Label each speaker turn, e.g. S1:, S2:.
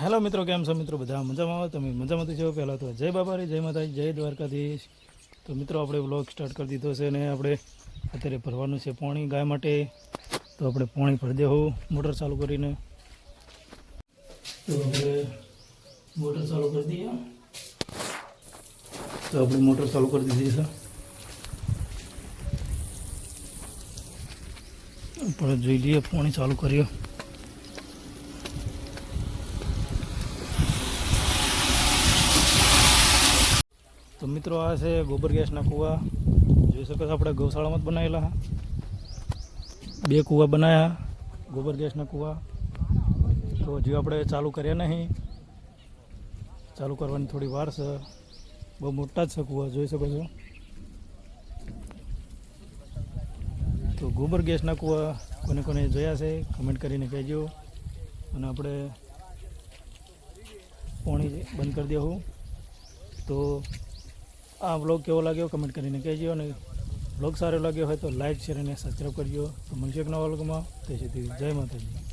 S1: Hello મિત્રો, કેમ છો મિત્રો? બધા મજામાં આવો? તમે મજામાં છો? પહેલાં તો જય બાબારી, જય માતાજી, જય દ્વારકાધીશ. તો મિત્રો આપણે વ્લોગ સ્ટાર્ટ કરી દીધો છે અને આપણે અત્યારે ભરવાનું છે પાણી ગાય માટે. તો આપણે પાણી ભરી દેવું મોટર ચાલુ કરીને. તો આપણે મોટર ચાલુ કરી દઈએ. તો આપણે મોટર ચાલુ કરી દીધી છે. આપણે જોઈ લઈએ પાણી ચાલુ કર્યું. તો મિત્રો આ છે ગોબર ગેસના કૂવા. જોઈ શકો છો આપણે ગૌશાળામાં જ બનાવેલા. બે કૂવા બનાવ્યા ગોબર ગેસના કૂવા. તો હજુ આપણે ચાલુ કર્યા નહીં. ચાલુ કરવાની થોડી વાર છે. બહુ મોટા જ છે કૂવા, જોઈ શકો છો. તો ગોબર ગેસના કૂવા કોને કોને જોયા છે કમેન્ટ કરીને કહેજો. અને આપણે પાણી બંધ કરી દેવું. તો આ વ્લોગ કેવો લાગ્યો કમેન્ટ કરીને કહેજો. અને વ્લોગ સારો લાગ્યો હોય તો લાઈક શેર અને સબસ્ક્રાઈબ કરજો. તો મળશે એક નવા વ્લોગમાં. તે સુધી જય માતાજી.